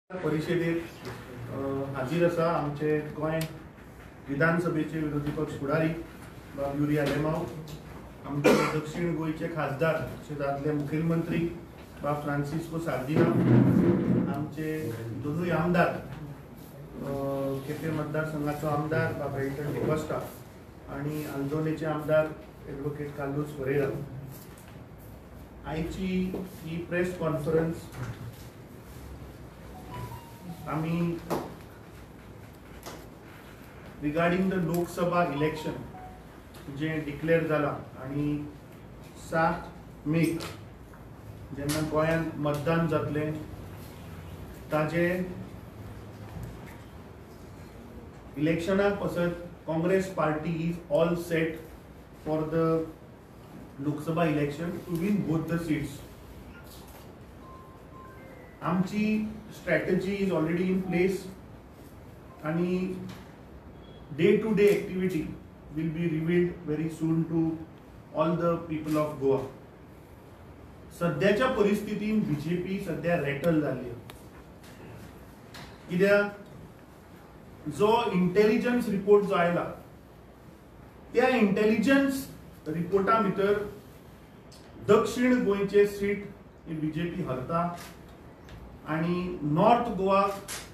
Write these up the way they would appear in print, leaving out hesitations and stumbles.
परिषदेत हाजीर आसा आमचे गोंय विधानसभेचे विरोधी पक्ष फुडारी बाब युरिया लेमाव, आमचे दक्षिण गोयचे खासदार अशे दादले मुखेलमंत्री बाब फ्रांसिस्को सार्दिना, आमचे दोनूय आमदार केपें मतदारसंघाचो आमदार बाब एल्टन डिकोस्टा आणि आल्दोनेचे आमदार एडवोकेट कार्लोस फरेरा। आयची ही प्रेस कॉन्फरन्स आम्ही रिगार्डिंग द लोकसभा इलेक्शन जे डिक्लेअर जाला आणि 7 मे जेन्ना गोंयांत मतदान जातले ताजे इलेक्शनाक पासत Congress party is all set for the Lok Sabha election to win both the seats. आमची strategy is already in place आणि day to day activity will be revealed very soon to all the people of Goa. सध्याच्या परिस्थितीन BJP सध्या rattle जाल्ली, कित्याक जो intelligence report जो आयला त्या इंटेलिजन्स रिपोर्टा भितर दक्षिण गोंयचे सीट ही बीजेपी हरता आणि north Goa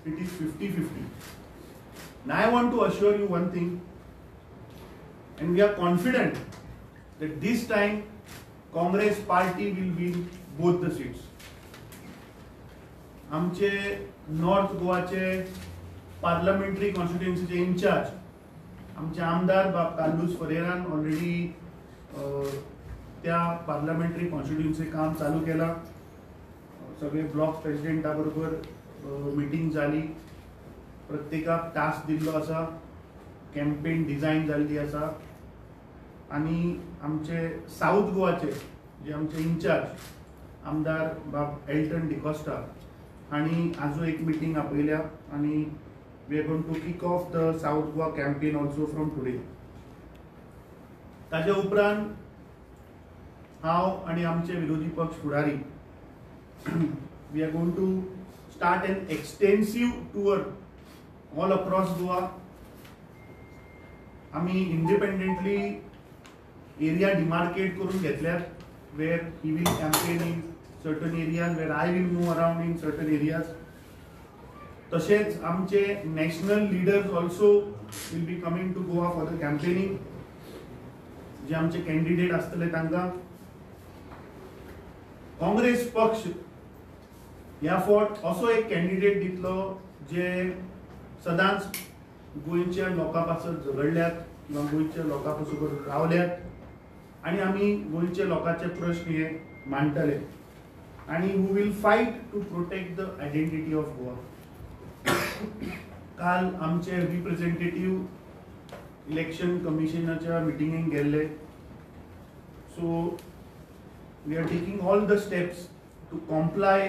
it is 50-50. And I want to assure you one thing, and we are confident that this time Congress party will win both the seats. आमचे नॉर्थ गोवाचे पार्लमेंटरी कॉन्स्टिट्युएन्सीचे इंचार्ज आमचे आमदार बाब Carlos फरेरान already त्या parliamentary constituency काम चालू केला। सगळे block प्रेसिडेंटा बरोबर मिटिंग जाली, प्रत्येकाक टास्क दिल्लो आसा, कॅम्पेन डिझायन जाल्ली आसा आणि आमचे साऊथ गोवाचे जे आमचे इंचार्ज आमदार बाब एल्टन डिकोस्टा हांणी आजू एक मिटींग आपयल्या आणि we are going to kick off the south Goa campaign also from today. ताजे उपरांत हांव आणि आमचे विरोधी पक्ष फुडारी we are going to start an extensive tour all across Goa. आम्ही independently area demarcate करून घेतल्यात where he will campaign in certain areas, where I will move around in certain areas. तसेच आमचे national leaders also will be coming to Goa for the campaigning. जे आमचे candidate असतले तांकां काँग्रेस पक्ष या फावट असो एक कॅन्डिडेट दितलो जे सदांच गोंयच्या लोकां पासत झगडल्यात किंवा गोंयच्या लोकां पासत रावल्यात आणि आमी गोंयच्या लोकांचे प्रश्न हे मांडटले आणि who will fight to protect the identity of Goa. काल आमचे रिप्रेझेंटेटिव्ह इलेक्शन कमिशनाच्या मिटिंगेक गेल्ले, so we are taking all the steps to comply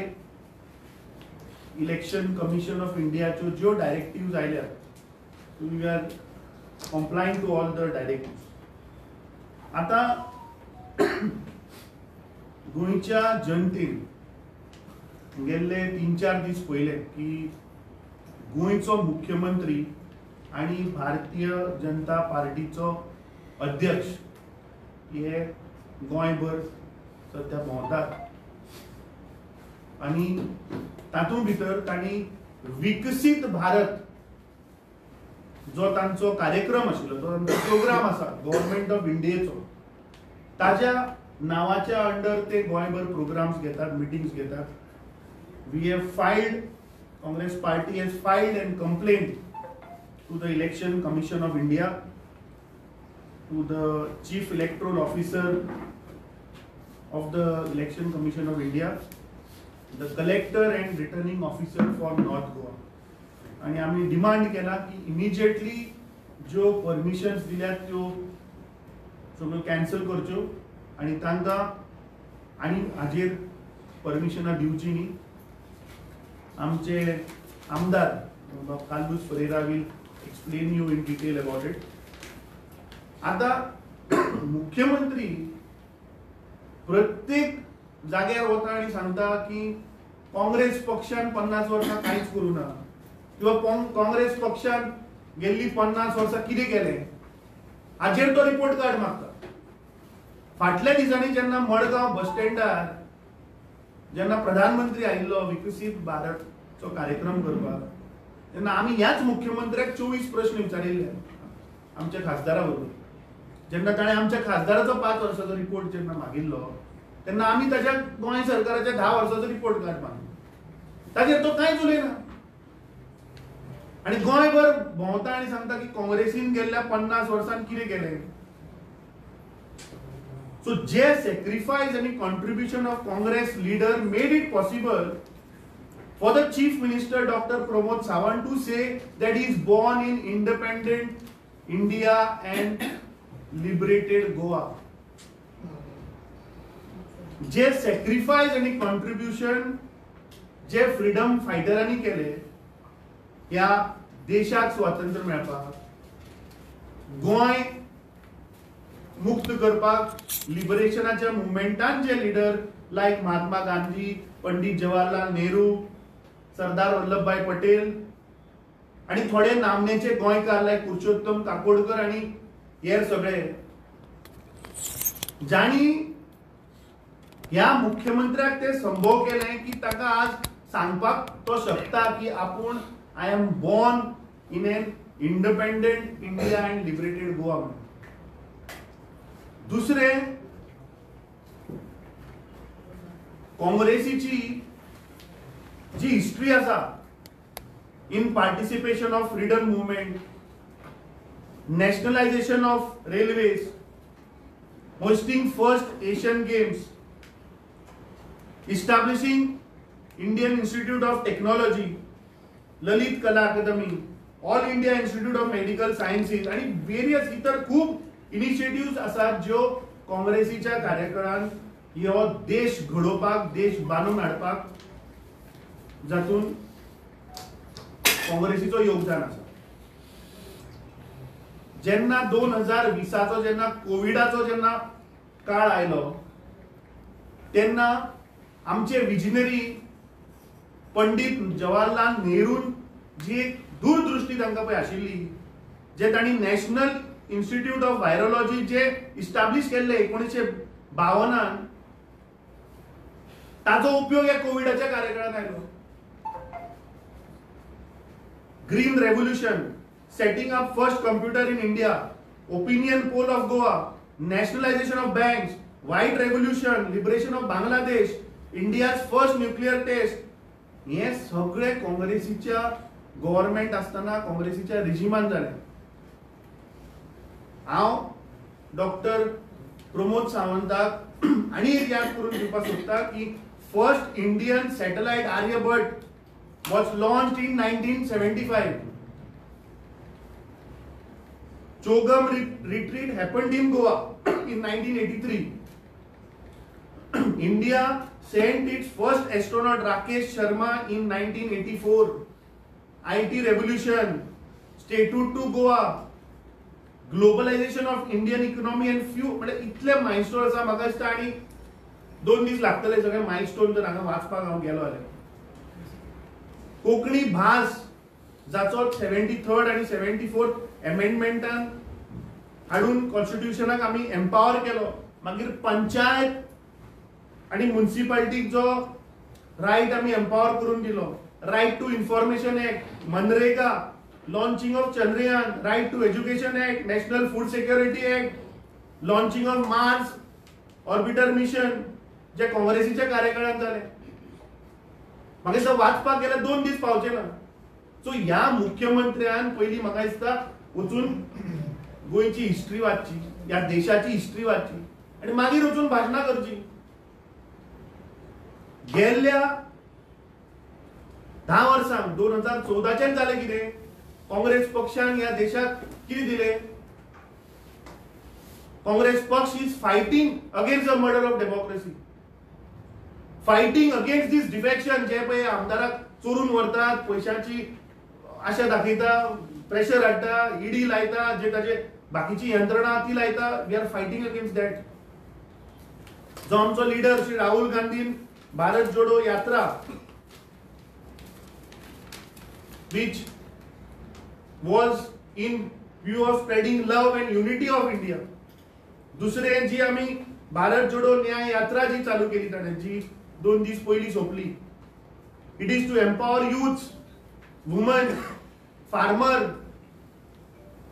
Election Commission of India जो directives आयल्या, so we are complying to all the directives. आता गोंयच्या जनतेन गेल्ले 3-4 दीस पयले की गोंयचो मुख्यमंत्री आणि भारतीय जनता पार्टीचो अध्यक्ष हे गोंयभर सध्या भोंवतात आणि तातूंत भितर तांणी विकसीत भारत जो तांचो कार्यक्रम आशिल्लो, जो तांचो प्रोग्राम आसा गव्हर्नमेंट ऑफ इंडियेचो, ताज्या नावाच्या अंडर ते गोंयभर प्रोग्राम्स घेतात, मिटिंग्स घेतात। We have filed, Congress party has filed an complaint to the election commission of India, to the chief electoral officer of the Election Commission of India, the collector and returning officer for North Goa, आणि आम्ही demand केला की immediately जो permissions दिल्यात त्यो सगळ्यो cancel करच्यो आणि तांकां आणि हाजेर परमिशनां दिवची न्ही। आमचे आमदार Carlos Ferreira will explain you in detail about it. आता मुख्यमंत्री प्रत्येक जाग्यार वता आणि सांगता की काँग्रेस पक्षान 50 वर्सां कांयच करूं ना किंवा काँग्रेस पक्षान गेल्ली 50 वर्सां कितें केलें हाचेर तो रिपोर्ट कार्ड मागता. फाटल्या दिसांनी जेन्ना मडगांव बस स्टँडार जेन्ना प्रधानमंत्री आयिल्लो विकसीत भारतचो कार्यक्रम करपाक तेन्ना आमी ह्याच मुख्यमंत्र्याक 24 प्रश्न विचारिल्ले आमच्या खासदारा बरोबर. जेन्ना ताणें आमच्या खासदाराचो 5 वर्सांचो रिपोर्ट जेन्ना मागिल्लो तेन्ना आमी ताच्या गोंय सरकाराच्या 10 वर्सांचो रिपोर्ट कार्ड मागलो. ताचेर तो कांयच उलयना आनी गोंयभर भोंवता आनी सांगता की काँग्रेसीन गेल्ल्या 50 वर्सांत कितें केलें. So, जे sacrifice and contribution of Congress leader made it possible for the Chief Minister Dr. Pramod Sawant to say that he is born in independent India and liberated Goa. जे sacrifice and contribution जे freedom फायटरांनी केले ह्या देशाक स्वातंत्र्य मेळपाक, गोंय मुक्त करपाक, लिबरेशनाच्या मुवमेंटान जे लीडर लायक महात्मा गांधी, पंडित जवाहरलाल नेहरू, सरदार वल्लभभाई पटेल आणि थोडे नामनेचे गोंयकार लायक पुरुषोत्तम काकोडकर आणि हेर सगळे जाणी ह्या मुख्यमंत्र्याक ते संभव केले की ताका आज सांगपाक तो शकता की आपूण I am born in an independent India and liberated Goa. दुसरे काँग्रेसीची जी हिस्ट्री आसा in participation of freedom movement, nationalisation of railways, hosting first Asian games, establishing Indian institute of technology, Lalit Kala Akademi, all India institute of medical sciences आणि various इतर खूप initiative आसात ज्यो काँग्रेसीच्या कार्यकाळात ह्यो देश घडोवपाक, देश बांदून हाडपाक जातून काँग्रेसीचो योगदान आसा. जेन्ना 2020चो जेन्ना कोविडाचो जेन्ना काळ आयलो तेन्ना आमचे विजनरी पंडित जवाहरलाल नेहरून जी एक दूरदृष्टी तांकां पळय आशिल्ली, जे तांणी नॅशनल इन्स्टिट्यूट ऑफ व्हायरोलॉजी जे इस्टॅब्लिश केल्ले 1952 ताचो उपयोग या कोविडाच्या कार्यकाळात आयलो. Green revolution, setting up first computer in India, opinion poll of Goa, nationalisation of banks, white revolution, liberation of Bangladesh, India's first nuclear test, हे सगळे काँग्रेसीच्या गव्हर्नमेंट असताना काँग्रेसीच्या रिजिमान जाले. हांव डॉक्टर प्रमोद सावंताक आणि एक याद करून दिवपाक सोदता की first Indian satellite Aryabhata was launched in 1975. Chogam retreat happened in Goa in 1983. India sent its first astronaut Rakesh Sharma in 1984. IT revolution, statute to Goa, globalisation of Indian economy and few म्हणजे इतले milestone आसा. म्हाका दिसता आनी 2 दीस लागतले सगळे milestone जर हांगा वाचपाक हांव गेलो जाल्यार. कोंकणी भास जाचो 73rd आणि 74th अमेंडमेंटान हाडून कॉन्स्टिट्यूशनाक आमी एम्पावर केलो. मागीर पंचायत आणि म्युनिसिपालिटीक जो रायट आमी एम्पावर करून दिलो. Right to information act, MNREGA, launching of Chandrayaan, right to education act, national food security act, launching of Mars orbiter mission जे काँग्रेसीच्या कार्यकाळात झाले. म्हाका दिसता वाचपाक गेल्यार 2 दीस पावचे ना. सो ह्या मुख्यमंत्र्यान पयली म्हाका दिसता वचून गोंयची हिस्ट्री वाचची, ह्या देशाची हिस्ट्री वाचची आणि मागीर वचून भाशणां करची. गेल्ल्या 10 वर्सांक 2014च्यान जालें कितें, काँग्रेस पक्षान ह्या देशाक कितें दिले. काँग्रेस पक्ष is fighting against the murder of democracy, fighting against this defection जे पळय आमदाराक चोरून व्हरतात, पैशाची आशा दाखयता, प्रेशर हाडटा, ईडी लायता, जे ताचे बाकीची यंत्रणा ती लायता. We are fighting against that. जो आमचो लिडर श्री राहुल गांधीन Bharat Jodo Yatra which was in view of spreading love and unity of India. दुसरे जी आम्ही भारत जोडो न्याय यात्रा जी चालू केली ताणे जी 2 दीस पयली सोपली. It is to empower youths, women, farmer,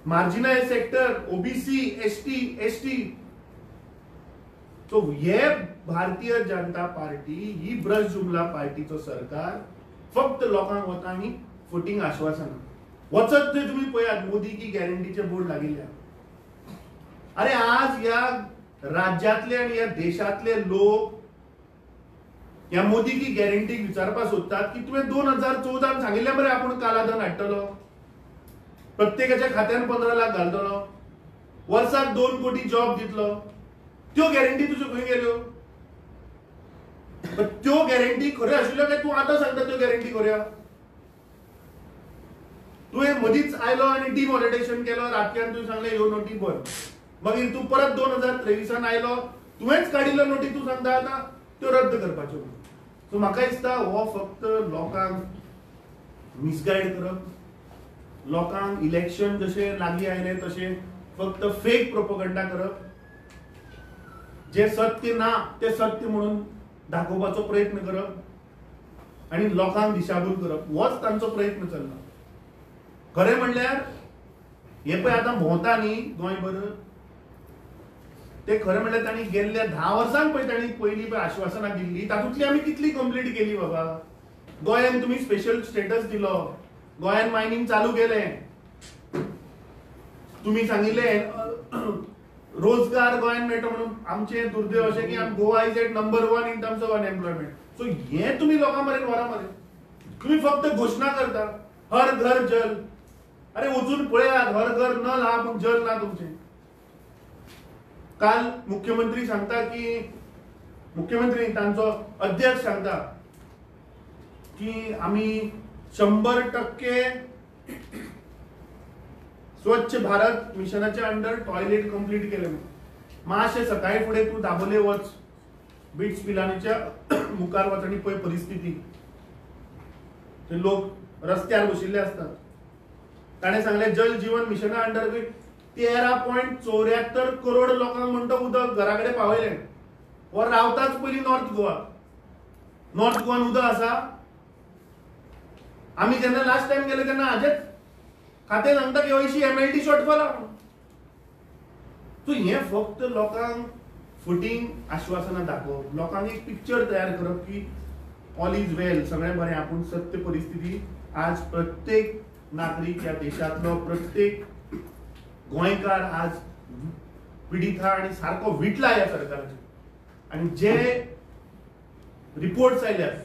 marginalized sector, OBC, ST, ST. So हे भारतीय जनता पार्टी ही ब्रश जुमला पार्टीचं सरकार फक्त लोकांक वता आनी फुटींग आश्वासनां वचत थंय तुम्ही पळयात मोदी की गॅरंटीचे बोर्ड लागिल्ले. अरे आज या राज्यातले आणि या देशातले लोक या मोदी की गॅरंटी विचारपा सोदतात की तुवें 2014 सांगिल्लें बरें आपण कालाधन हाडटलो, प्रत्येकाच्या खात्यान 15 लाख घालतलो, वर्साक 2 कोटी जॉब दितलो. त्यो गॅरंटी तुज्यो खंय गेल्यो? त्यो गॅरंटी खऱ्यो आशिल्ल्यो काय तूं आतां सांगता त्यो गॅरंटी खऱ्यो? तुवें मदींच आयलो आनी डिमॉनिटायझेशन केलो, रातक्यान तुवें सांगलें ह्यो नोटी बंद. मागीर तूं परत 2023 आयलो, तुवेंच काडिल्ल्यो नोटी तूं सांगता आतां त्यो रद्द करपाच्यो. सो म्हाका दिसता हो फक्त लोकांक मिसगायड करप, लोकांक इलेक्शन जशे लागीं आयले तशे फक्त फेक प्रोपगंडा करप, जे सत्य ना ते सत्य म्हणून दाखोवपाचो प्रयत्न करप आणि लोकांक दिशाभूल करप, होच तांचो प्रयत्न चल्ला. खरें म्हणल्यार हे पळय आतां भोंवता न्ही गोंयभर, ते खरें म्हणल्यार तांणी गेल्ल्या 10 वर्सांक पळय तांणी पयलीं पळय आश्वासनां दिल्लीं, तातूंतली आमी कितली कंप्लीट केली बाबा. गोंयान तुमी स्पेशल स्टेटस दिलो, गोंयान मायनिंग चालू केलें, तुमी सांगिल्लें रोजगार गोंयान मेळटो म्हणून. आमचे दुर्दैव अशें की Goa is at number 1 in terms of unemployment. So हे तुमी लोकां मरेन व्हरा मरे. तुम्ही फक्त घोषणा करता हर घर जल. अरे वचून पळयात, हर घर नल हा पूण जल ना तुमचे. काल मुख्यमंत्री सांगता की मुख्यमंत्री तांचो अध्यक्ष सांगता की आम्ही 100% स्वच्छ भारत मिशनाच्या अंडर टॉयलेट कंप्लीट केले. मातशे सकाळी फुडें तूं दाबोले वच, बिट्स पिलानीच्या मुखार वच आनी पळय परिस्थिती. ते लोक रस्त्यार बशिल्ले असतात. ताणें सांगलें जल जीवन मिशना अंडर 13.74 करोड लोकांक म्हणटा उदक घरा कडेन पावयलें. वर रावताच पयलीं नॉर्थ गोवा. नॉर्थ गोवान उदक आसा? आमी जेन्ना लास्ट टायम गेले तेन्ना हाजेच खातें सांगता की 80 MLD शॉर्टफॉल आहा. सो हें फक्त लोकांक फुटींग आश्वासनां दाखोवप, लोकांक एक पिक्चर तयार करप की ऑल इज वेल, सगळें बरें. आपूण सत्य परिस्थिती आज प्रत्येक नागरीक या देशातलो प्रत्येक गोंयकार आज पिडीत आहा आनी सारको विटला ह्या सरकाराचेर. आनी जे रिपोर्ट्स आयल्यात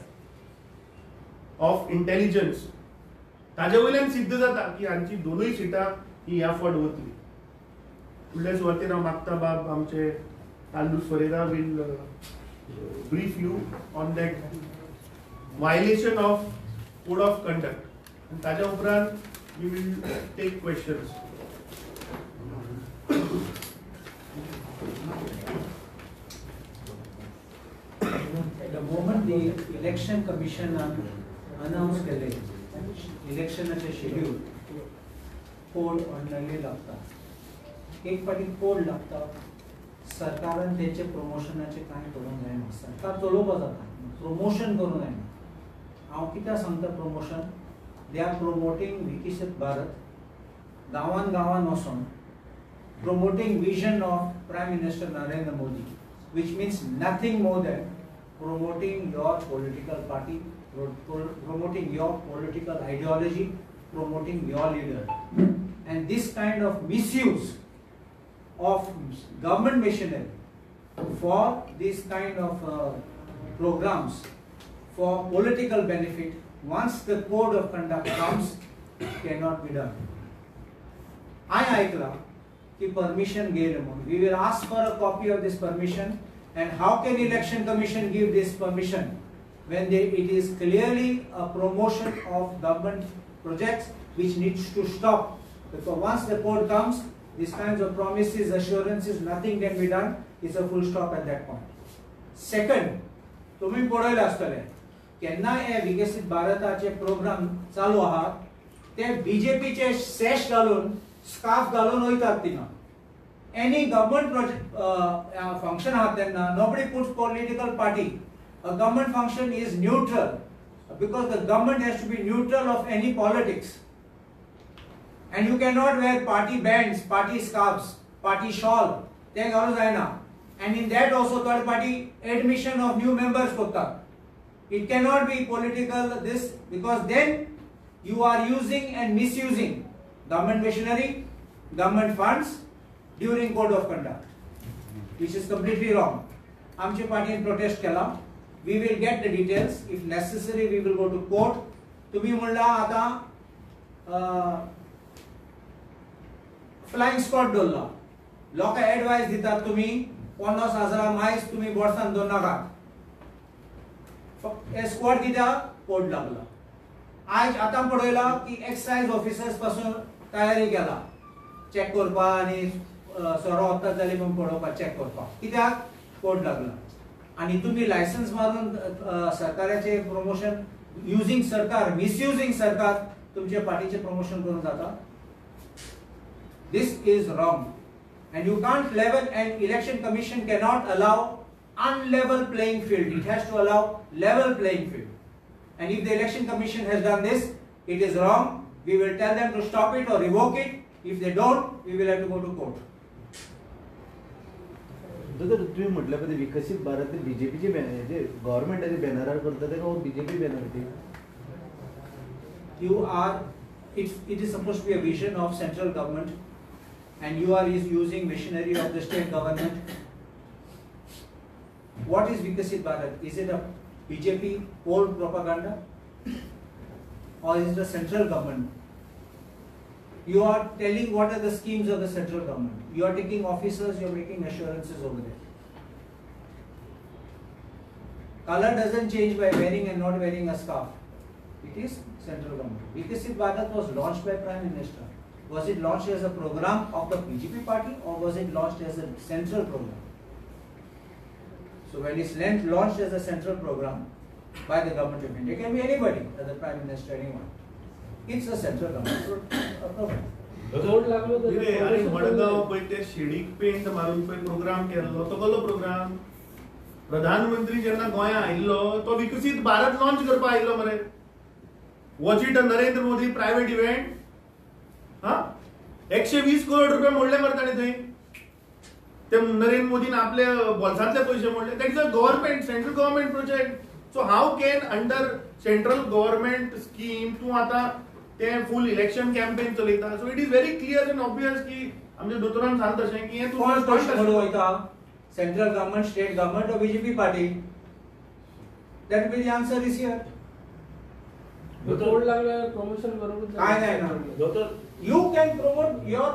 ऑफ इंटेलिजन्स ताजे वयल्यान सिद्ध जाता की हांची 2 सिटां ही ह्या फावट वतली. फुडल्या सुवातेर हांव मागता बाब आमचे ताल्लूस Ferreira will brief you on that violation of code of conduct. आनी ताज्या उपरांत we will take questions. The moment the election commission announced केले इलेक्शनाचे शेड्यूल, कोड ऑनलाईन लागता, एक पाटी कोड लागता. सरकारान त्याचे प्रमोशनाचे काय करूंक जायना, सरकार चलोवपा जाता, प्रमोशन करूंक जायना. हांव कित्याक सांगता प्रमोशन? दे आर प्रोमोटींग विकसीत भारत गांवान गांवान वचून, promoting vision of Prime Minister Narendra Modi, which means nothing more than promoting your political party, promoting your political ideology, promoting your leader. And this kind of misuse of government machinery for this kind of programs for political benefit, once the code of conduct comes, cannot be done. I aikla ki permission gave them. We will ask for a copy of this permission. And how can election commission give this permission when it is clearly a promotion of government projects which needs to stop? Because once the code comes, these kinds of promises, assurances, nothing can be done. It's a full stop at that point. Second, तुम्ही पळयले आसतले केन्ना हे विकसित भारताचे programme चालू आहात ते बीजेपीचे सॅश घालून स्कार्फ घालून वयतात थिंगा. Any government project function आहात तेन्ना nobody puts political party. A government function is neutral because the government has to be neutral of any politics. And you cannot wear party bands, party scarves, party shawl. ते घालूं जायना. And in that also third party admission of new members कोत्ता. It cannot be political this because then you are using and misusing government machinery, government funds during code of conduct, which is completely wrong. आमचे पार्टीन protest केला. We will get the details. If necessary, we will go to court. तुम्ही म्हणला आता flying squad दवरला. लोक advice दितात तुम्ही 50,000 minus तुम्ही बोर्सान दवर नाकात. हे स्क्वॉड कित्याक कोड लागला. आज आता पळयला की एक्साइज ऑफिसर्स पासून तयारी केला चेक करपा आनी सोरो वता जाल्यार म्हणून पळोवपा चेक करपा. कित्याक कोड लागला. आणि तुम्ही लायसन्स मारून सरकाराचे प्रमोशन युजिंग सरकार मिसयुजिंग सरकार तुमच्या पार्टीचे प्रमोशन करून जाता. This is wrong and you can't level, and election commission cannot allow unlevel playing field. It has to allow level playing field. And if the election commission has done this, it is wrong. We will tell them to stop it or revoke it. If they don't, we will have to go to court. जर तुम्ही म्हटल्या पद्धती विकसित भारत बीजेपीचे जे गव्हर्नमेंटाचे बॅनरार करतात ते BJP banner ते. You are, it is supposed to be a vision of central government, and you are using machinery of the state government. What is Vikasit Bharat? Is it a BJP old propaganda, or is it a central government? You are telling what are the schemes of the central government. You are taking officers, you are making assurances over there. Color doesn't change by wearing and not wearing a scarf. It is central government. Vikasit Bharat was launched by Prime Minister. Was it launched as a program of the BJP party, or was it launched as a central program? So when it's launched as a central program by the government of India, it can be anybody, the Prime Minister, anyone. It's a central government program. आणि मडगाव पळय ते शेडीक paint मारून पळय programme केल्लो तो कसलो programme. प्रधानमंत्री जेन्ना गोंया आयिल्लो तो विकसीत भारत लॉन्च करपाक आयिल्लो मरे. Watch it a Narendra Modi private event. 120 crore रुपये मोडले मरे ताणें थंय. ते नरेंद्र मोदीन आपले बोल्सांतले पयशे मोडले. That is a government central government project. So how can under central government scheme तूं आतां ते फुल इलेक्शन कॅम्पेन चलयता. So it is very clear end obvious की आमच्या दोतोरान सांगता तशें की हें कोण म्हणून वयता central government state government or BJP party. That will the answer is here. Code लागल्यार प्रमोशन बरोबर काय नाही ना. You can promote your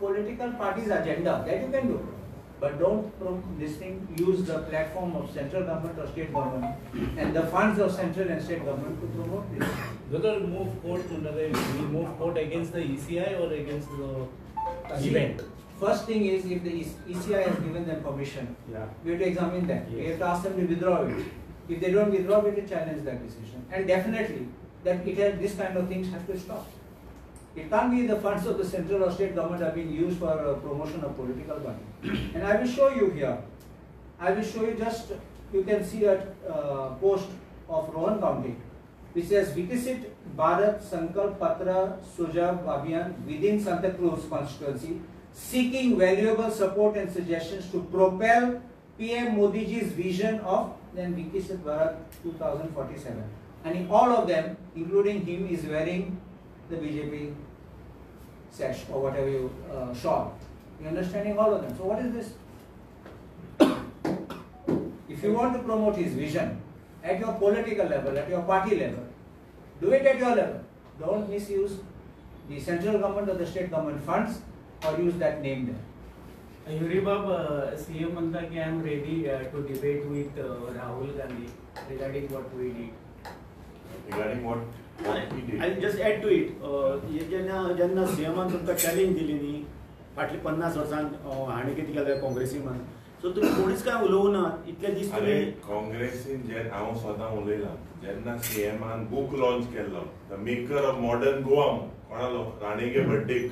political party's agenda, that you can do, but don't use the platform of central government or state government and the funds of central and state government to promote this. Whether move court we move court against the ECI or against the event. First thing is, if the ECI has given them permission, we have to examine that. We have to ask them to withdraw it. If they don't withdraw, we have to challenge that decision. And definitely, that this kind of things have to stop. It can't be the funds of the central or state government are being used for promotion of political party. And I will show you here. I will show you just, you can see a post of Rohan County, which says Vikasit Bharat Sankalp Patra Sujab Abhiyan within Santa Cruz constituency, seeking valuable support and suggestions to propel PM Modi ji's vision of then Vikasit Bharat 2047. And in all of them, including him, is wearing the BJP sash or whatever you shawl. You understanding all of them. So what is this? If you want to promote his vision at your political level, at your party level, do it at your level. Don't misuse the central government or the state government funds or use that name there. Yuribab, CM म्हणता की I am ready to debate with Rahul Gandhi regarding what we did. Regarding what we did. I'll just add to it. जेन्ना सीएमान तुमकां challenge दिली न्ही फाटली 50 वर्सां हांणी कितें केलें काँग्रेसीमान सो तुम्ही कोणीच काय उलोवं ना इतले दीस अरे तुम्ही काँग्रेसीन जे हांव सदां उलयलां जेन्ना सीएमान बूक लॉन्च केल्लो the maker of modern Goa कोणालो राणेगे बड्डेक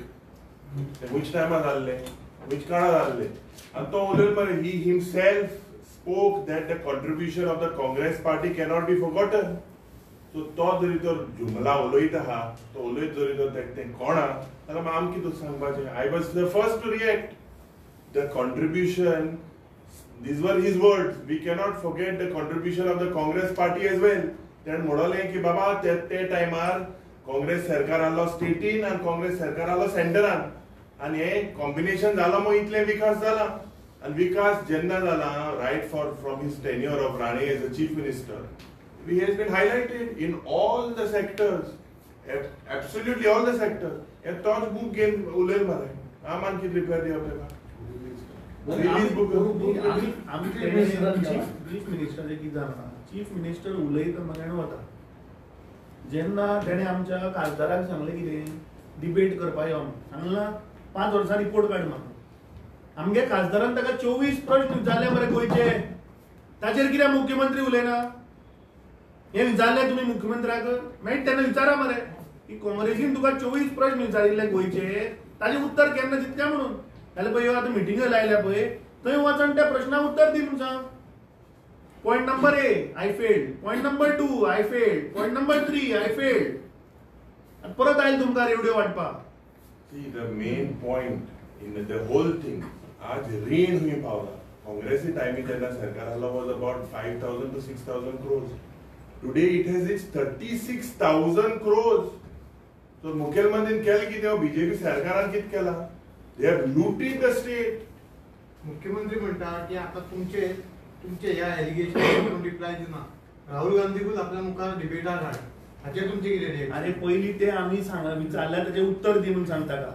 वीच टायमार जाल्ले वीच काळा जाल्ले आनी तो उलयलो मरे he himself spoke that the contribution of the Congress party cannot be forgotten so तो जरी तो जुमला उलयत आहा तो उलयत जरी तो तें कोणा जाल्यार आमकां कितें सांगपाचें I was the first to react the contribution. These were his words. We cannot forget the contribution of the Congress party as well. Then म्हणले की बाबा ते टायमार काँग्रेस सरकार आलो स्टेटीन आणि काँग्रेस सरकार आलो सेंटरान आणि हे कॉम्बिनेशन झाला मग इतले विकास झाला आणि विकास जेन्ना झाला right from his tenure of Rane as a chief minister he has been highlighted in all the sectors, absolutely all the sectors. हे तोच बुक घेवन उलयलो मरे आमान कितें रिपेर दिवप तेका चीफ मिनिस्टर कितें जाणा चीफ मिनिस्टर उलयता मगेण वता जेन्ना तेणें आमच्या खासदाराक सांगलें कितें डिबेट करपा यो सांगलां 5 वर्सां रिपोर्ट काड म्हाका आमगे खासदारान ताका 24 प्रश्न विचारले मरे गोंयचे ताचेर कित्याक मुख्यमंत्री उलयना हे विचारले तुम्ही मुख्यमंत्र्याक मागीर तेन्ना विचारा मरे की काँग्रेसीन तुका 24 प्रश्न विचारिल्ले गोंयचे ताचें उत्तर केन्ना दितलें म्हणून जाल्यार पळय आतां मिटिंग लायल्या पळय थंय वचून त्या प्रश्नाक उत्तर दी म्हणून सांग. Point number A I failed, point number 2 I failed, point number 3 I failed परत आयल तुमकां रेवड्यो वाटपाक. See, the main point in the whole thing, आज रीण हुई पावला. काँग्रेसी टायमी जेन्ना सरकार आलो was about 5,000 to 6,000 crores. Today it has reached 36,000 crores. So मुखेलमंत्रीन केलें कितें बीजेपी सरकारान कितें केलां? They have looted the state. मुख्यमंत्री म्हणटा की आता तुमचे ह्या एलिगेशन रिप्लाय दिना राहुल गांधीकूच आपल्या मुखार डिबेटार हाड हाचेर तुमचे कितें रिएक्शन? अरे पयलीं ते आमी सांगा विचारल्यार ताचें उत्तर दी म्हणून सांगता का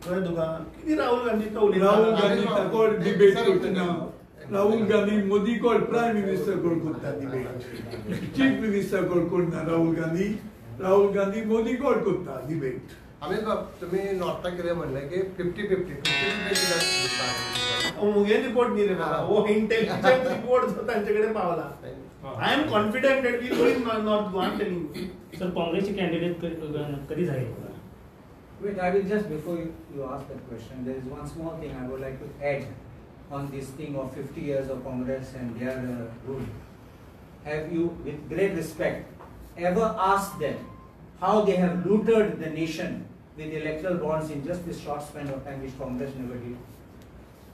कळ्ळें तुका कितें राहुल गांधी तो उलयता राहुल गांधी ताकोड डिबेट करतना राहुल गांधी मोदी कोड प्रायम मिनिस्टर कोड करता डिबेट चीफ मिनिस्टर कोड करना राहुल गांधी मोदी कोड करता डिबेट. आम्ही तुम्ही नॉर्थाक कितें म्हणलें की 50-50 मुगे रिपोर्ट न्ही रे बाबा वो इंटेलिजंट रिपोर्ट जो तांचे कडेन पावला. I am confident that we going not go on telling you. Sir काँग्रेसचे कॅन्डिडेट कधी जाहीर होणार? Wait, I will just before you ask that question, there is one small thing I would like to add on this thing of 50 years of Congress and their rule. Have you, with great respect, ever asked them how they have looted the nation with electoral bonds in just this short span of time which Congress never did?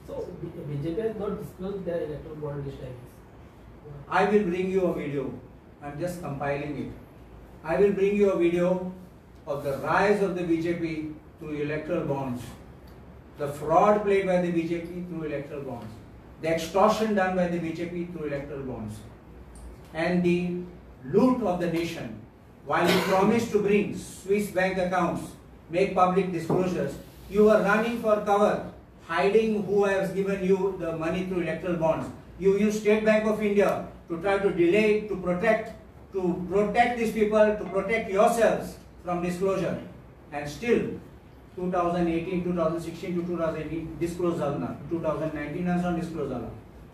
So BJP has not disclosed their electoral bond list like this. I will bring you a video. I'm just compiling it. I will bring you a video of the rise of the BJP through electoral bonds, the fraud played by the BJP through electoral bonds, the extortion done by the BJP through electoral bonds, and the loot of the nation. While you promised to bring Swiss bank accounts, make public disclosures, you were running for cover, hiding who has given you the money through electoral bonds. You used State Bank of India to try to delay, to protect these people, to protect yourselves from disclosure. And still, 2018, 2016 to 2018, disclosed Zalna. 2019 also disclosed.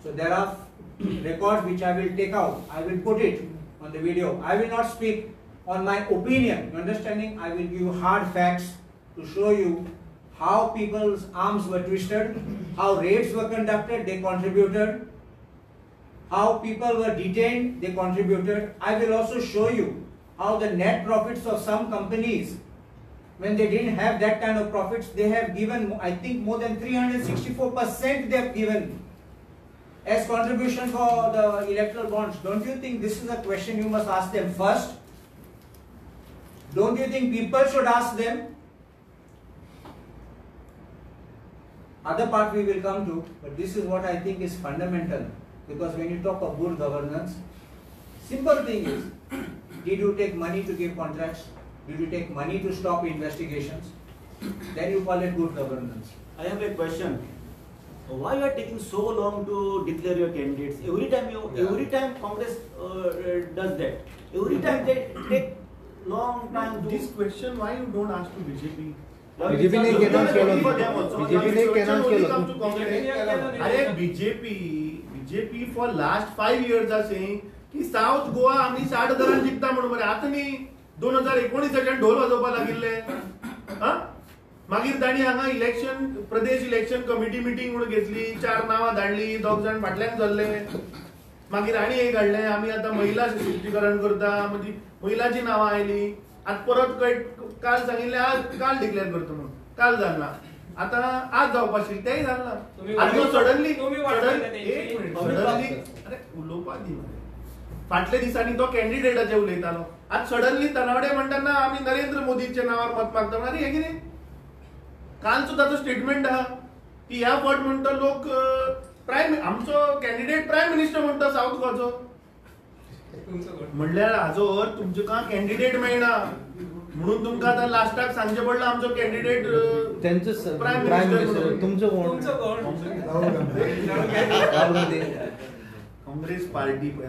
So there are records which I will take out. I will put it on the video. I will not speak on my opinion. You understanding? I will give you hard facts to show you how people's arms were twisted, how raids were conducted, they contributed, how people were detained, they contributed. I will also show you how the net profits of some companies, when they didn't have that kind of profits, they have given, I think, more than 364% they have given as contribution for the electoral bonds. Don't you think this is a question you must ask them first? Don't you think people should ask them? Other part we will come to, but this is what I think is fundamental, because when you talk of good governance, simple thing is, did you take money to give contracts? Did you take money to stop investigations? Then you call it good governance. I have a question. Why you are taking so long to declare your candidates? Every time Congress does that. Every time they take long time to. This question, why you don't ask to BJP? बीजेपीने केनॉन्स केलो बीजेपीने केनॉन्स केलो अरे BJP for last 5 years are saying की south Goa आम्ही 60,000 जिंकता म्हणून मरे आता न्ही 2019 ढोल वाजोवपा लागिल्ले मागीर ताणी हांगा इलेक्शन प्रदेश इलेक्शन कमिटी मिटींग म्हणून घेतली 4 नांवां धाडली 2 जाण फाटल्यान चल्ले मागीर आनी एक हाडलें आमी आतां महिला सशक्तीकरण करता म्हणजे महिलाची नांवां आयली आता परत काल सांगिल्लें आज काल डिक्लेअर करता म्हणून काल जालना आता आज जावपाक आशिल्लें तेंय जालना आनी सडनली अरे उलोवपाक दी फाटल्या दिसांनी तो कॅन्डिडेटाचे उलयतालो आज सडनली तनावडे म्हणटाना आमी नरेंद्र मोदीच्या नांवार मत मागता अरे हे कितें कालचो ताचो स्टेटमेंट आहा की ह्या फावट म्हणटा लोक आमचो कॅन्डिडेट प्रायम मिनिस्टर म्हणटा साऊथ गोवाचो म्हणल्यार हाजो अर्थ तुमका कॅन्डिडेट मेळना म्हणून तुमकां आतां लास्टाक सांगचें पडलां आमचो कॅन्डिडेट त्यांचो प्रायम मिनिस्टर तुमचो कोण काँग्रेस पार्टी पळय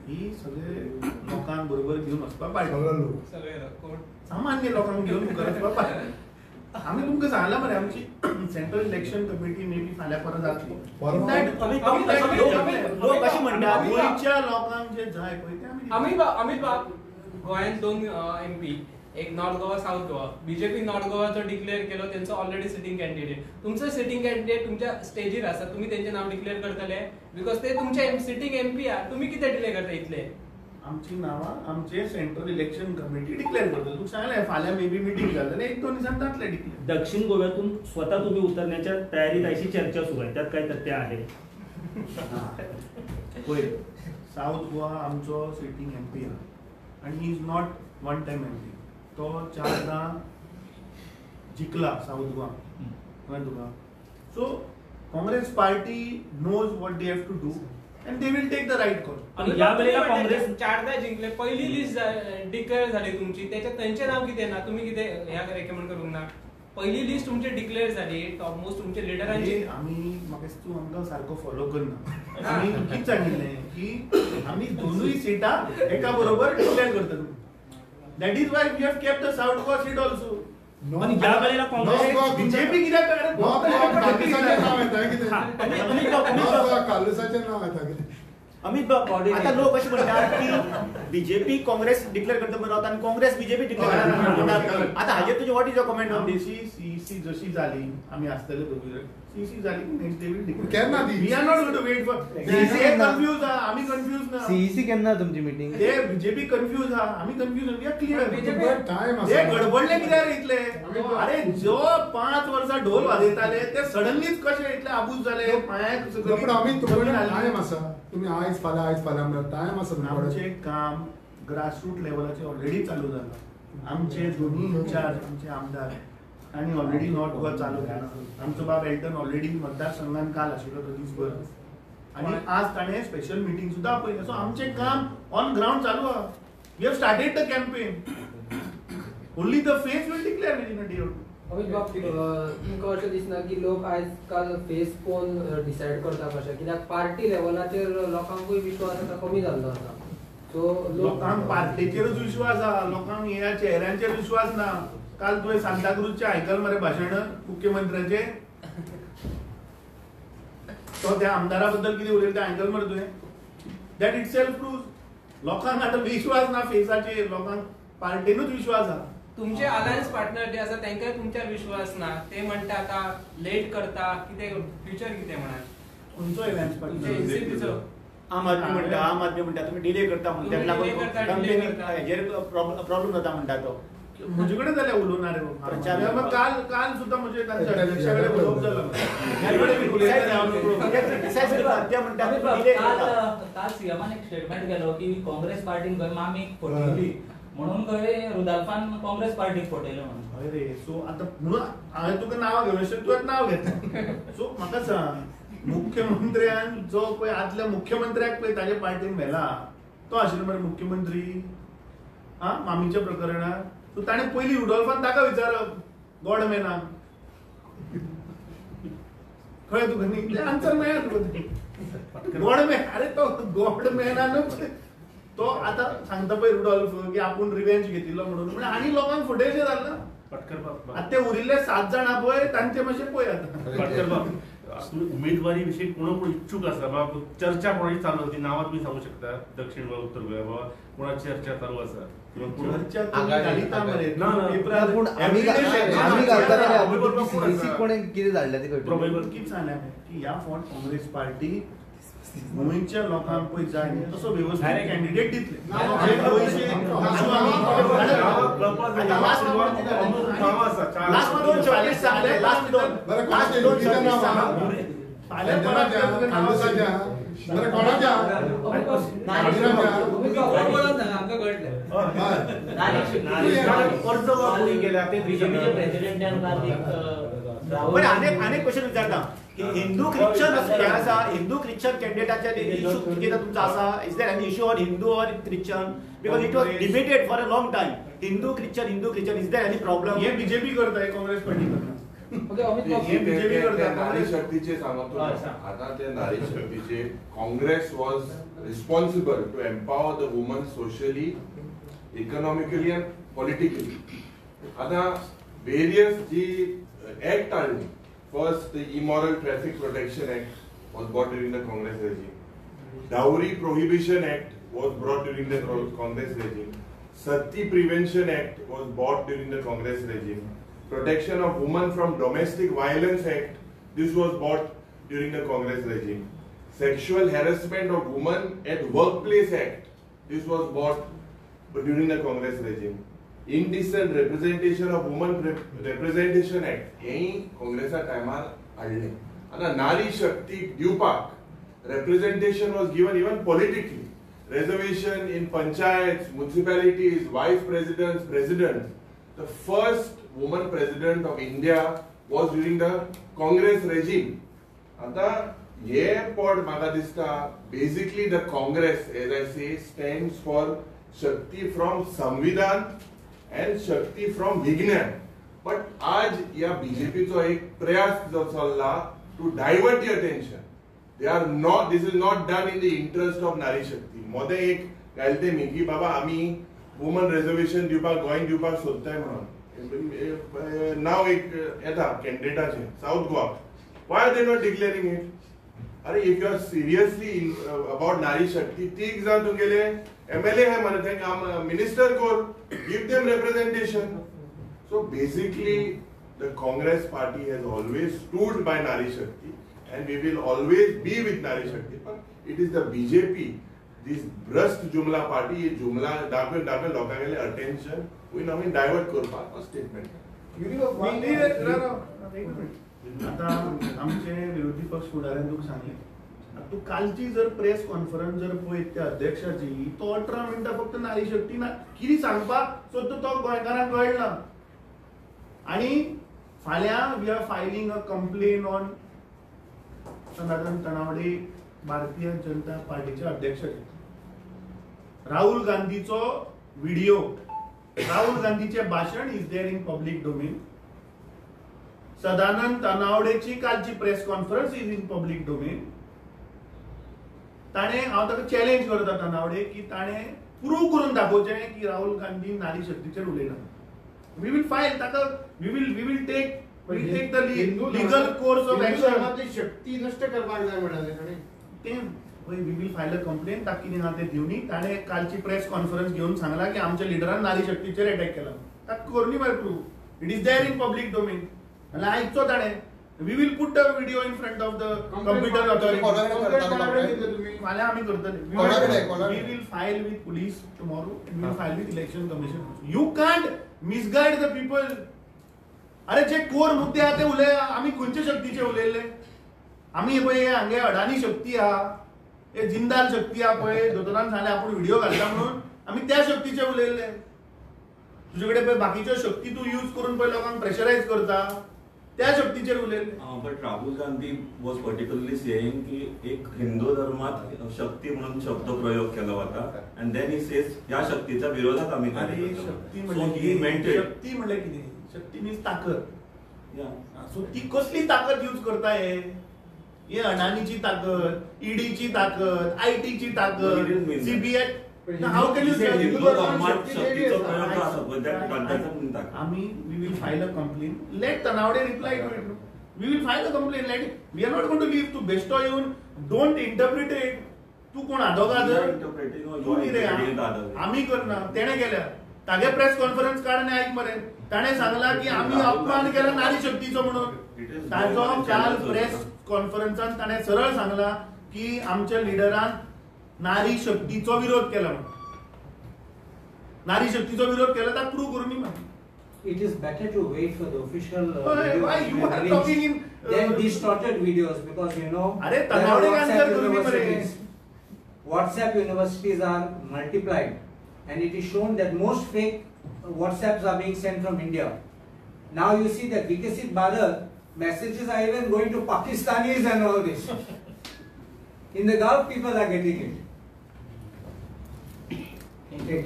ही सगळे लोकांक बरोबर घेवन वचपा पार्टी सामान्य लोकांक घेवन मुखार वचपा पार्टी आम्ही तुमकां सांगलां मरे आमची central election committee may be फाल्यां परत जातली लोक अशें म्हणटात गोंयच्या लोकांक जे जाय पळय ते अमित बाब गोंयांत 2 MP एक north Goa south Goa BJP north गोवाचो डिक्लेअर केलो त्यांचो ऑलरेडी सिटींग कॅन्डिडेट तुमचो सिटींग कॅन्डिडेट तुमच्या स्टेजीर आसा तुम्ही त्यांचे नाव डिक्लेअर करतले बिकॉज ते तुमचे सिटींग MP आहा तुम्ही कितें डिले करता इतले आमची नावां आमचे सेंट्रल इलेक्शन कमिटी डिक्लेअर करता तू सांगलें फाल्यां मे बी मिटींग जातले 1-2 दिसांनी जातले डिक्लेअर दक्षिण गोव्यातून स्वतः तुम्ही उतरण्याच्या तयारीत अशी चर्चा सुरू आहे त्यात काय तथ्य आहे पळय साऊथ गोवा आमचो सिटींग MP आहा आनी he is not one time MP तो 4दा जिखला साऊथ गोवा कळ्ळें तुका so Congress party knows what they have to do and they will take the right call. आणि या वेळेला काँग्रेस 4दा जिंकले पहिली लिस्ट डिक्लेअर झाली तुमची त्याच्यात त्यांचे नाव किती ना तुम्ही किती ह्या रेकमेंड करूंक ना पहिली लिस्ट तुमची डिक्लेअर झाली ऑलमोस्ट तुमचे लिडरांची आम्ही म्हाका तू आमकां सारको फॉलो करना आमी कितें सांगिल्लें की आमी दोनूय सिटां एका बरोबर डिक्लेअर करतलो that is why we have kept the south Goa seat also आणि या वेळेला काँग्रेस बीजेपी कित्याक अमित बाब आता लोक असे म्हणतात की बीजेपी काँग्रेस डिक्लेअर करता म्हणून आणि काँग्रेस बीजेपी डिक्लेअर करता आता हाजेर तुझे what is your comment on this CEC जशी जाली आमी आसतले दोगूय सीईसी जाली की नेक्स्ट डे विल डिक्लेअर केन्ना दी we are not going to wait for CEC confuse आमी कन्फ्यूज ना सीईसी केन्ना तुमची मीटिंग ते बीजेपी कन्फ्यूज आमी confuse we are clear time ते गडबडले कित्याक रे इतले अरे जो 5 वर्सां ढोल वाजयताले ते सडनलीच कशे इतले आबूज जाले पांयाक पण आमी तुमचे टाइम आसा तुम्ही आयज फाल्यां म्हणल्यार टाइम आसा आमचे काम ग्रासरूट लेवलाचेर ऑलरेडी चालू जाला आमचे दोन्ही इन्चार्ज आमचे आमदार आणि ऑलरेडी नॉर्थ गोवा चालू केला आमचो बाब एल्टन ऑलरेडी मतदारसंघान काल आशिल्लो तो दिसभर आणि आज ताणें स्पेशल मिटींग सुद्दां आपयलें सो आमचें काम ऑन ग्राउंड चालू आहा we have started the campaign only the face will declare within a day or two Amit बाब तुमकां अशें दिसना की लोक आयज काल फेस कोण डिसायड करता कशें कित्याक पार्टी लेवलाचेर लोकांकूय विश्वास आतां कमी जाल्लो आसा सो लोकांक पार्टीचेरच विश्वास आहा लोकांक ह्या चेहऱ्यांचेर विश्वास ना काल तुवें सांताक्रूजचे आयकल मरे भाशण मुख्यमंत्र्याचे तो त्या आमदारा बद्दल कितें उलयलें तें आयकल मरे तुवें दॅट इट सेल्फ प्रूव्स लोकांक आतां विश्वास ना फेसाचेर लोकांक पार्टीनूच विश्वास आहा तुमचे अलायन्स पार्टनर जे आसा तांकां तुमच्यार विश्वास ना ते म्हणटा आता लेट करता कितें फ्युचर कितें म्हणात खंयचो अलायन्स पार्टनर एनसीपीचो आम आदमी म्हणटा तुम्ही डिले करता म्हणून त्याक लागून हेजेर प्रॉब्लेम जाता म्हणटा तो म्हजे कडेन जाल्यार उलोवना रे बाबा काल सुद्दां म्हजे तांच्या अध्यक्षा कडेन उलोवप जालो काल सीएमान एक स्टेटमेंट केलो की काँग्रेस पार्टीन खंय मामीक फटयली म्हणून खंय रुदाल्फान काँग्रेस पार्टीक फटयलो म्हणून अरे सो आतां म्हणून हांवें तुका नांव घेवन तुवें नांव घेता सो म्हाका सांग मुख्यमंत्र्यान जो पळय आदल्या मुख्यमंत्र्याक पळय ताजे पार्टीन व्हेला तो आशिल्लो मरे मुख्यमंत्री मामीच्या प्रकरणात सो ताणें पयलीं रुडॉल्फान ताका विचारप गॉडमॅनाक कळ्ळें तुका न्ही आन्सर मेळ्ळा तुका गॉडमॅन अरे तो गॉडमॅनानूच तो आतां सांगता पळय रुडॉल्फ की आपूण रिवेंज घेतिल्लो म्हणून आनी लोकांक फुटेशें जालें आता ते उरिल्ले 7 जाण पळय तांचे मातशे पळय आता उमेदवारी विषयी कोण इच्छुक असा बाबा चर्चा कोणाची चालू होती नावात मी सांगू शकता दक्षिण गोवा उत्तर गोवा बाबा कोणाची चर्चा चालू असा ह्या फावट काँग्रेस पार्टी गोंयच्या लोकांक पळय जाय तसो व्यवस्थीत कॅन्डिडेट दितले अनेक क्वेश्चन विचारता हिंदू ख्रिश्चन कॅन्डिडेटाच्या इशू तुमचा असा is there any issue on Hindu or Christian because it was debated for a long time Hindu Christian is there any problem हे बीजेपी करताय काँग्रेस पार्टी नारी शक्तीचे सांगतो आता ते नारी शक्तीचे Congress was responsible to empower the woman socially economically and politically आता वेरियस जी ऍक्ट आणली first the immoral traffic protection act was bought during the Congress regime dowry prohibition act was brought during the Congress regime sati prevention act was bought during the Congress regime Protection of Women from Domestic Violence Act, this was bought during the Congress regime. Sexual Harassment of Women at Workplace Act, this was bought during the Congress regime. Indecent Representation of Women Representation Act, यही Congress timer आडले. आता नारी शक्ती दिवपाक representation was given even politically. Reservation in panchayats, municipalities, vice presidents, presidents. The first woman president of India was during the Congress regime. आता ये pod म्हाका दिसता basically the Congress, as I say, stands for Shakti from Samvidan and Shakti from Vignan. But आज या बीजेपीचो एक प्रयास जो चल्ला to divert the attention. They are not. This is not done in the interest of Nari Shakti. मोदे एक घालते मी की बाबा आम्ही वुमन रिझर्वेशन दिवपाक गोंय दिवपाक सोदताय म्हणून नाव एक येता कॅन्डिडेटाचे south Goa why are they not declaring it अरे if you are seriously about Nari Shakti तीग जावन तुमगेले एमएलए है म्हणत तांकां मिनिस्टर कोर give them representation so basically the Congress party has always stood by Nari Shakti and we will always be with Nari Shakti. But it is the BJP, this Bhrasht Jumla party, ये जुमला दाखवेन लोकांगेले attention, we now divert करपाक a statement. आता आमचे विरोधी पक्ष फुडाऱ्यान तुका सांगले तू कालची जर प्रेस कॉन्फरन्स जर पळयत त्या अध्यक्षाची तो 18 मिनिटां फक्त नारी शक्ती ना कितें सांगपाक सोदता तो गोंयकारांक कळना आणि फाल्यां we are filing a complaint on Sanatan Tanavade Bharatiya Janata पार्टीचे अध्यक्ष राहुल गांधीचो व्हिडिओ राहुल गांधीचे भाषण is there in public domain Sadanand तनावडेची कालची press conference is in public domain ताणे हांव ताका चॅलेंज करता तनावडे की ताणे प्रूव्ह करून दाखोवचें की राहुल गांधी नारी शक्तीचेर उलयना वी विल फायल ताका we will take the legal course of action. शक्ती नष्ट करपाक जाय म्हणाले ताणे ते we will file a complaint ताकी ना ते दिवनी ताणे कालची प्रेस कॉन्फरन्स घेऊन सांगला की आमच्या लिडरान नारी शक्तीचेर अटॅक केला ताका करनी by prove it is there in public domain आनी आयचो ताणे we will put the video in front of the computer authority फाल्यां आमी करतले we will file with police tomorrow we will file with election commission you can't misguide the people अरे जे core मुद्दे आहा ते उलय आम्ही खंयचे शक्तीचे उलयल्ले आम्ही पळय हांगे अडानी शक्ती आहा हे जिंदाल शक्ती आहा पळय दोतोरान सांगले आपण व्हिडिओ घालता म्हणून आम्ही त्या शक्तीचे उलयल्ले तुजे कडेन पळय बाकीच्यो शक्ती तू यूज करून पळय लोकांक प्रेशरायज करता त्या शक्तीचेर उलयल्ले but Rahul Gandhi was particularly saying की एक हिंदू धर्मात शक्ती म्हणून शब्द प्रयोग केला होता अँड देन ही सेज या शक्तीच्या विरोधात आम्ही शक्ती म्हणले कितें शक्ती मीन्स ताकद सो ती कसली ताकद यूज करताय हे अडानीची ताकद ईडीची ताकद आयटीची ताकद CBI how can you Hindu धर्मात शक्तीचो प्रयोग जो आसा पळय त्या कंटेक्सात म्हणटा आम्ही we will file a complaint let Tanavade reply to it we will file a complaint let we are not going to leave to बेस्टो येऊन डोंट इंटरप्रिट इट तू कोण आदोगादर तू नी रे आम्ही करना तेणे केल्या तागे प्रेस कॉन्फरन्स काढणे ऐक मरे ताणे सांगला की आम्ही अपमान केला नारी शक्तीचो म्हणून ताजो काल प्रेस कॉन्फरन्सान ताणे सरळ सांगला की आमच्या लिडरान नारी शक्तीचो विरोध केला म्हणून नारी शक्तीचो विरोध केला तर प्रूव्ह करून म्हणून It is better to wait for the official why you are talking in then distorted videos because you know अरे there are Tanawade WhatsApp answer करून universities. WhatsApp universities are multiplied and it is shown that most fake WhatsApps are being sent from India. Now you see that Vikasit Bharat messages are even going to Pakistanis and all this. In the Gulf people are getting it. What do you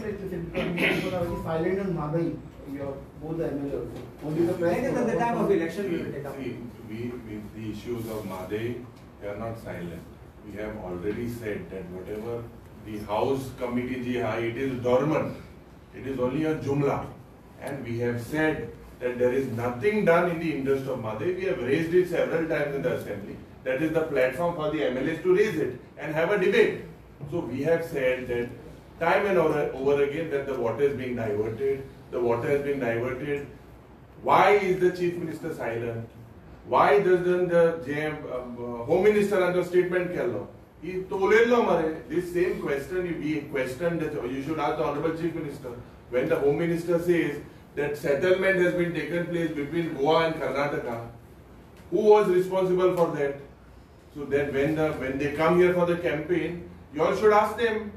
like to say? Because people are very silent on Madai. You are both the MLA also. Only the press. At the time of election, we will take up. We with the issues of Madai, we are not silent. We have already said that whatever the House Committee ji hai, it is dormant. It is only a jumla. And we have said that there is nothing done in the interest of Madai. We have raised it several times in the Assembly. That is the platform for the MLAs to raise it and have a debate. So we have said that time and over again that the water is being diverted. The water has been diverted. Why is the Chief Minister silent? Why doesn't the Home Minister under statement kello? He told this same question we questioned that you should ask the Honorable Chief Minister. When the Home Minister says that settlement has been taken place between Goa and Karnataka, who was responsible for that? So that when they come here for the campaign, you all should ask them.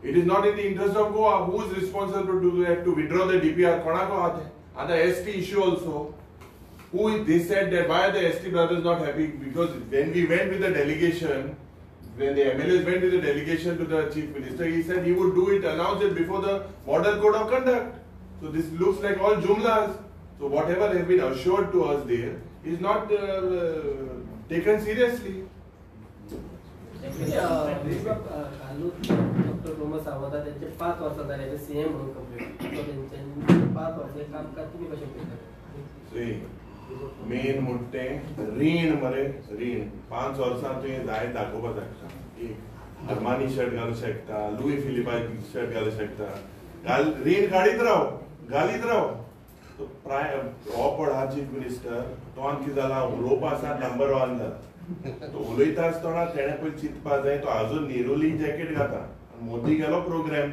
It is not in the interest of Goa. Who is responsible to do that, to withdraw the DPR? Konako aate. And the ST issue also. They said that why are the ST brothers not happy? Because when we went with the delegation, when the MLAs went with the delegation to the Chief Minister, he said he would do it, announce it before the Model Code of Conduct. So this looks like all jumlas. So whatever has been assured to us there is not taken seriously. Doctor Pramod Sawant त्यांचे 5 वर्ष झाले CM म्हणून complete त्यांचे 5 वर्ष कामकाज तुम्ही कसे करता मेन मोठे रीण मरे रीण 5 वर्सां तुवें जाय दाखोवपाक शकता एक अरमानी शर्ट घालूं शकता लुई फिलिपा शर्ट घालूं शकता रीण घालीत राव तो हो पड हा चीफ मिनिस्टर तो कितें जाला उलोवपा आसा नंबर 1 जाला तो उलयता आसतना तेणे पयलीं चिंतपा जाय तो आजून नेरुली जॅकेट घाता मोदी गेलो प्रोग्राम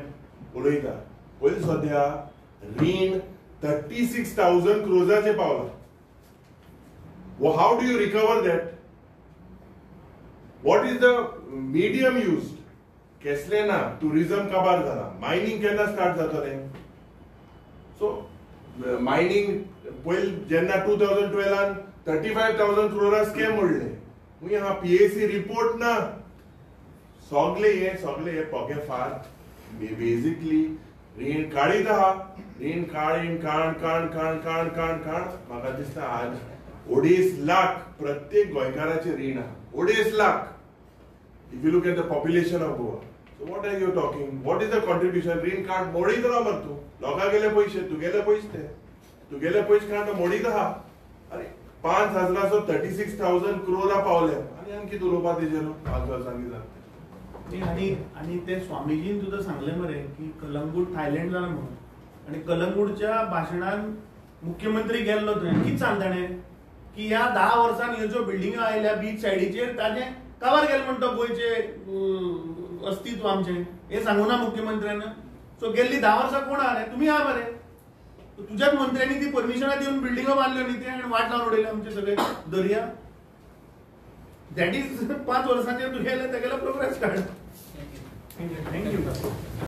उलयता पयलीं सद्या रीण 36,000 क्रोजाचे पावला. Well, how do you recover that? What is the medium used? Kesle na tourism kabar zala. Mining kenna start जातले. So mining पयल जेन्ना 2012 an 35,000 crore scam उडले. मी हा PAC रिपोर्ट ना सगळे हे पगे फार बेसिकली रीण काढीत आहा रीण काण म्हाका दिसता आज 2.5 लाख प्रत्येक गोंयकाराचे रीण आहा 2.5 lakh. If you look at the population of Goa, so what are you talking? What is the contribution? रीण कार्ड मोडीत राव मर तू लोकां गेले पयशे तुगेले पयशे कार्ड मोडीत आहा. अरे 36,000 crore पावले आनी आमकां कितें उलोवपा तेजेर 5 वर्सांनी जाता. आणि ते स्वामीजीन सुद्धा सांगले मरे की कलंगूट थायलंड जाला म्हणून आणि कलंगूटच्या भाशणात मुख्यमंत्री गेल्लो थंय कितें सांगताणे की ह्या 10 वर्सांनी ह्यो ज्यो बिल्डिंगा आयल्या बीच सायडीचेर ताजे काबार गेले म्हणटा गोंयचे अस्तित्व आमचे हे सांगू ना मुख्यमंत्र्यान. सो गेल्ली 10 वर्सां कोण आहा रे तुम्ही आहा मरे तुझ्याच मंत्र्यांनी ती परमिशनां दिवन बिल्डिंगा बांदल्यो न्ही ते आनी वाट लावन उडयले आमचे सगळे दर्या. दॅट इज 5 वर्सांचेर तुगेले तेगेलो प्रोग्रेस कार्ड.